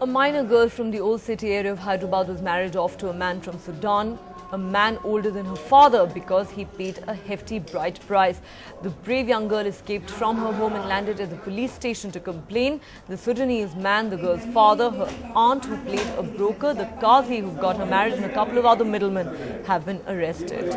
A minor girl from the old city area of Hyderabad was married off to a man from Sudan, a man older than her father, because he paid a hefty bride price. The brave young girl escaped from her home and landed at the police station to complain. The Sudanese man, the girl's father, her aunt who played a broker, the Qazi who got her married, and a couple of other middlemen have been arrested.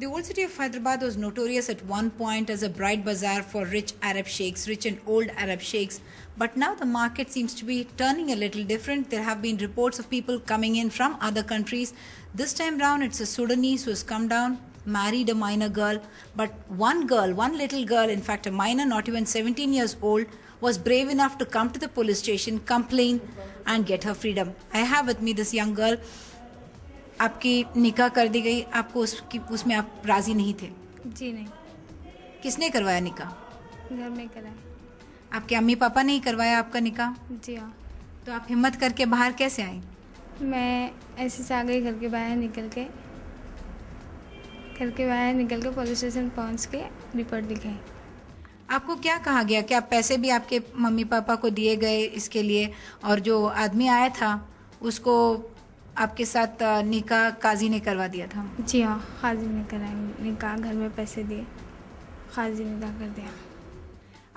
The old city of Hyderabad was notorious at one point as a bride bazaar for rich Arab sheikhs, rich and old Arab sheikhs. But now the market seems to be turning a little different. There have been reports of people coming in from other countries. This time round, it's a Sudanese who has come down, married a minor girl. But one little girl, in fact a minor, not even 17 years old, was brave enough to come to the police station, complain and get her freedom. I have with me this young girl. आपकी निकाह कर दी गई, आपको उसमें आप राजी नहीं थे? जी नहीं। किसने करवाया निकाह? घर में कराया। आपके अम्मी पापा ने ही करवाया आपका निकाह? जी हाँ। तो आप हिम्मत करके बाहर कैसे आई? मैं ऐसे से आ गई, घर के बाहर निकल के पुलिस स्टेशन पहुंच के रिपोर्ट लिखाई। आपको क्या कहा गया कि आप पैसे भी आपके मम्मी पापा को दिए गए इसके लिए, और जो आदमी आया था उसको आपके साथ निकाह काजी ने करवा दिया था? जी हाँ, काजी ने कराया निकाह, घर में पैसे दिए, काजी ने निकाह कर दिया।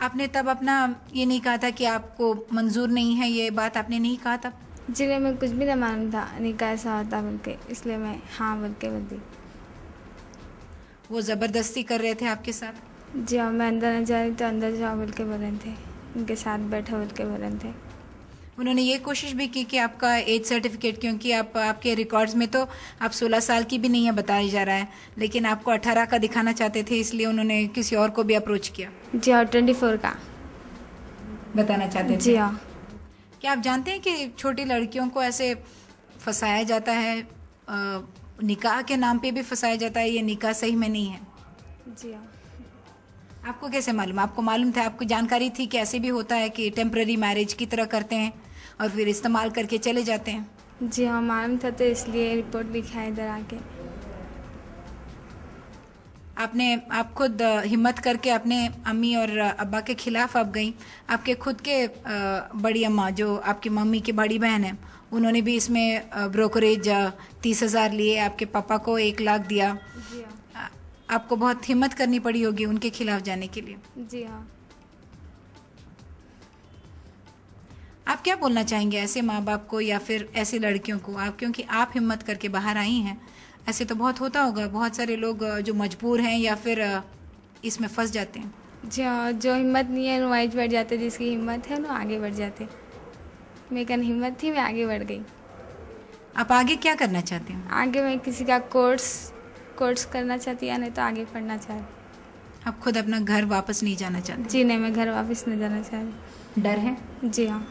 आपने तब अपना ये नहीं कहा था कि आपको मंजूर नहीं है, ये बात आपने नहीं कहा तब? जी नहीं, मैं कुछ भी नहीं मालूम था निकाह ऐसा होता बोल के, इसलिए मैं हाँ बोल के बोल दी। वो ज़बरदस्ती कर रहे थे आपके साथ? जी हाँ, मैं अंदर न जा रही तो अंदर जाओ बोल के बोल रहे थे, उनके साथ बैठो बोल के बोल रहे थे। उन्होंने ये कोशिश भी की कि आपका एज सर्टिफिकेट, क्योंकि आपके रिकॉर्ड्स में तो आप 16 साल की भी नहीं है बताया जा रहा है, लेकिन आपको 18 का दिखाना चाहते थे, इसलिए उन्होंने किसी और को भी अप्रोच किया? जी हाँ, 24 का बताना चाहते थे? जी हाँ। क्या आप जानते हैं कि छोटी लड़कियों को ऐसे फंसाया जाता है, निकाह के नाम पे भी फंसाया जाता है, ये निकाह सही में नहीं है? जी हाँ। आपको कैसे मालूम? आपको मालूम था, आपको जानकारी थी कि ऐसे भी होता है कि टेम्पररी मैरिज की तरह करते हैं और फिर इस्तेमाल करके चले जाते हैं? जी हाँ, मालूम था, तो इसलिए रिपोर्ट लिखा इधर आके। आप खुद हिम्मत करके अपने अम्मी और अब्बा के खिलाफ आप गई। आपके खुद के बड़ी अम्मा, जो आपकी मम्मी की बड़ी बहन है, उन्होंने भी इसमें ब्रोकरेज 30,000 लिए, आपके पापा को 1 लाख दिया। जी हाँ। आपको बहुत हिम्मत करनी पड़ी होगी उनके खिलाफ जाने के लिए। जी हाँ। आप क्या बोलना चाहेंगे ऐसे माँ बाप को या फिर ऐसी लड़कियों को? आप, क्योंकि आप हिम्मत करके बाहर आई हैं, ऐसे तो बहुत होता होगा, बहुत सारे लोग जो मजबूर हैं या फिर इसमें फंस जाते हैं। जी हाँ, जो हिम्मत नहीं है वो वाइज बढ़ जाते, जिसकी हिम्मत है वो आगे बढ़ जाते। मेरे कन हिम्मत थी, मैं आगे बढ़ गई। आप आगे क्या करना चाहते हैं? आगे मैं किसी का कोर्स करना चाहती है, नहीं तो आगे पढ़ना चाहती। आप खुद अपना घर वापस नहीं जाना चाहते? जी नहीं, मैं घर वापस नहीं जाना चाहती। डर है? जी हाँ।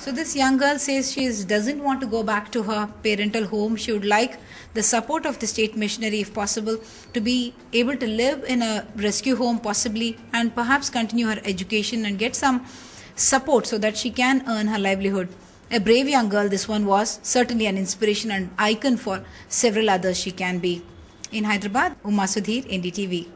So this young girl says she doesn't want to go back to her parental home. She would like the support of the state missionary if possible, to be able to live in a rescue home possibly, and perhaps continue her education and get some support so that she can earn her livelihood. A brave young girl this one was, certainly an inspiration and icon for several others she can be. In Hyderabad, Uma Sudhir, NDTV.